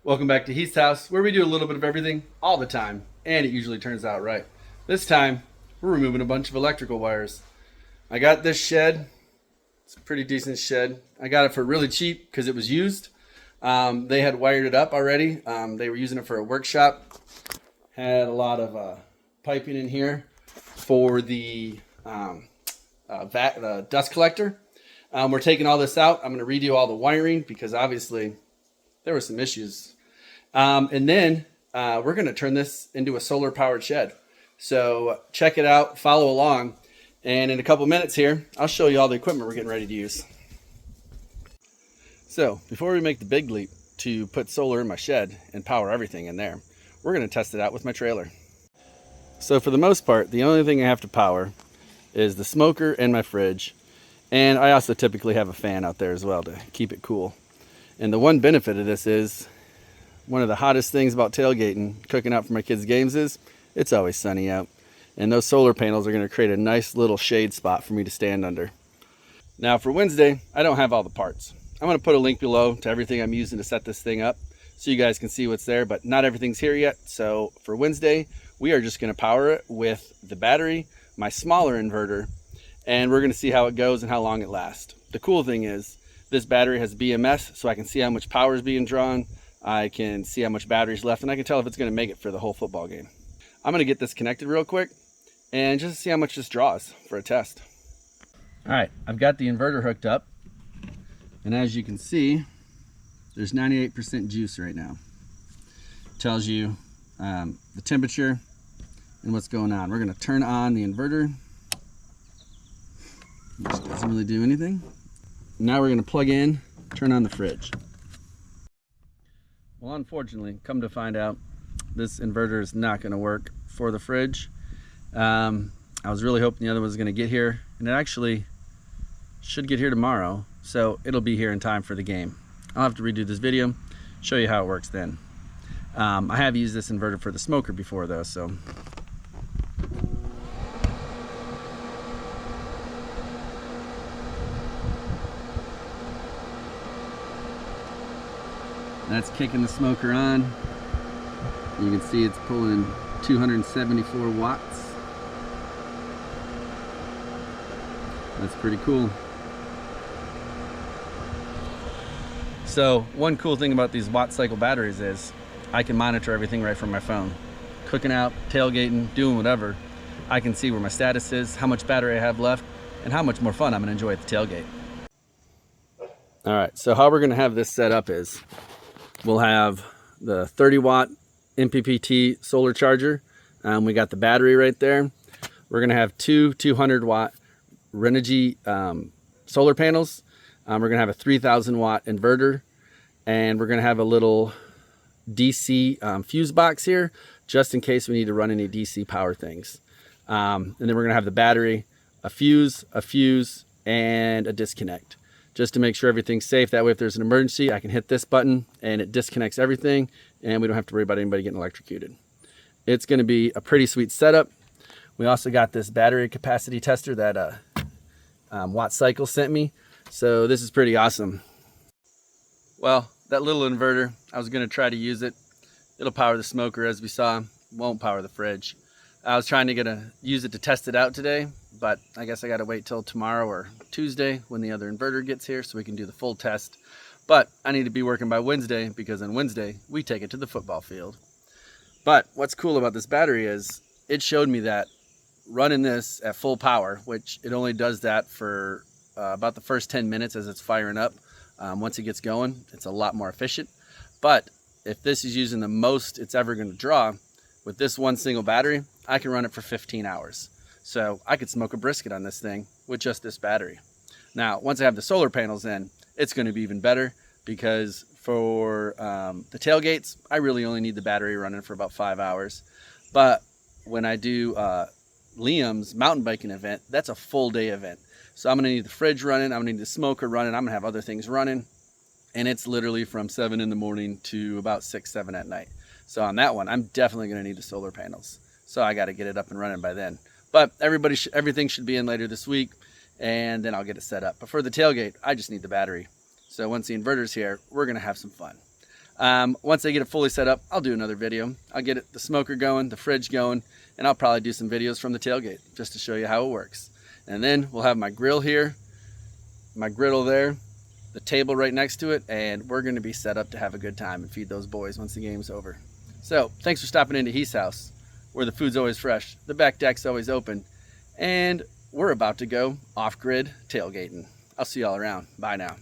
Welcome back to Heath's house, where we do a little bit of everything all the time, and it usually turns out right. This time, we're removing a bunch of electrical wires. I got this shed. It's a pretty decent shed. I got it for really cheap because it was used. They had wired it up already. They were using it for a workshop. Had a lot of piping in here for the dust collector. We're taking all this out. I'm going to redo all the wiring because obviously there were some issues. And then we're going to turn this into a solar powered shed. So check it out, follow along. And in a couple minutes here, I'll show you all the equipment we're getting ready to use. So before we make the big leap to put solar in my shed and power everything in there, we're going to test it out with my trailer. So for the most part, the only thing I have to power is the smoker and my fridge. And I also typically have a fan out there as well to keep it cool. And the one benefit of this is, one of the hottest things about tailgating, cooking out for my kids' games, is it's always sunny out. And those solar panels are going to create a nice little shade spot for me to stand under. Now for Wednesday, I don't have all the parts. I'm going to put a link below to everything I'm using to set this thing up so you guys can see what's there, but not everything's here yet. So for Wednesday, we are just going to power it with the battery, my smaller inverter, and we're going to see how it goes and how long it lasts. The cool thing is this battery has BMS, so I can see how much power is being drawn. I can see how much battery's left, and I can tell if it's going to make it for the whole football game. I'm going to get this connected real quick and just see how much this draws for a test. All right, I've got the inverter hooked up, and as you can see, there's 98% juice right now. It tells you the temperature and what's going on. We're going to turn on the inverter, which doesn't really do anything. Now we're going to plug in, turn on the fridge. Well, unfortunately, come to find out, this inverter is not going to work for the fridge. I was really hoping the other one was going to get here, and it actually should get here tomorrow, so it'll be here in time for the game. I'll have to redo this video, show you how it works then. I have used this inverter for the smoker before though, so. That's kicking the smoker on. You can see it's pulling 274 watts. That's pretty cool. So one cool thing about these watt cycle batteries is I can monitor everything right from my phone. Cooking out, tailgating, doing whatever, I can see where my status is, how much battery I have left, and how much more fun I'm gonna enjoy at the tailgate. All right, so how we're gonna have this set up is, we'll have the 30 watt MPPT solar charger. We got the battery right there. We're gonna have two 200 watt Renogy solar panels. We're gonna have a 3000 watt inverter, and we're gonna have a little DC fuse box here, just in case we need to run any DC power things. And then we're gonna have the battery, a fuse, and a disconnect, just to make sure everything's safe. That way, if there's an emergency, I can hit this button and it disconnects everything, and we don't have to worry about anybody getting electrocuted. It's gonna be a pretty sweet setup. We also got this battery capacity tester that Watt Cycle sent me. So this is pretty awesome. Well, that little inverter, I was gonna try to use it. It'll power the smoker, as we saw, won't power the fridge. I was trying to use it to test it out today, but I guess I gotta wait till tomorrow or Tuesday when the other inverter gets here so we can do the full test. But I need to be working by Wednesday, because on Wednesday, we take it to the football field. But what's cool about this battery is it showed me that running this at full power, which it only does that for about the first 10 minutes as it's firing up. Once it gets going, it's a lot more efficient. But if this is using the most it's ever going to draw, with this one single battery, I can run it for 15 hours. So I could smoke a brisket on this thing with just this battery. Now, once I have the solar panels in, it's going to be even better, because for the tailgates, I really only need the battery running for about 5 hours. But when I do Liam's mountain biking event, that's a full day event. So I'm gonna need the fridge running, I'm gonna need the smoker running, I'm gonna have other things running, and it's literally from 7 in the morning to about 6, 7 at night. So on that one, I'm definitely gonna need the solar panels. So I gotta get it up and running by then. But everything should be in later this week, and then I'll get it set up. But for the tailgate, I just need the battery. So once the inverter's here, we're gonna have some fun. Once I get it fully set up, I'll do another video. I'll get the smoker going, the fridge going, and I'll probably do some videos from the tailgate just to show you how it works. And then we'll have my grill here, my griddle there, the table right next to it, and we're gonna be set up to have a good time and feed those boys once the game's over. So thanks for stopping into Heath's house, where the food's always fresh, the back deck's always open, and we're about to go off-grid tailgating. I'll see y'all around. Bye now.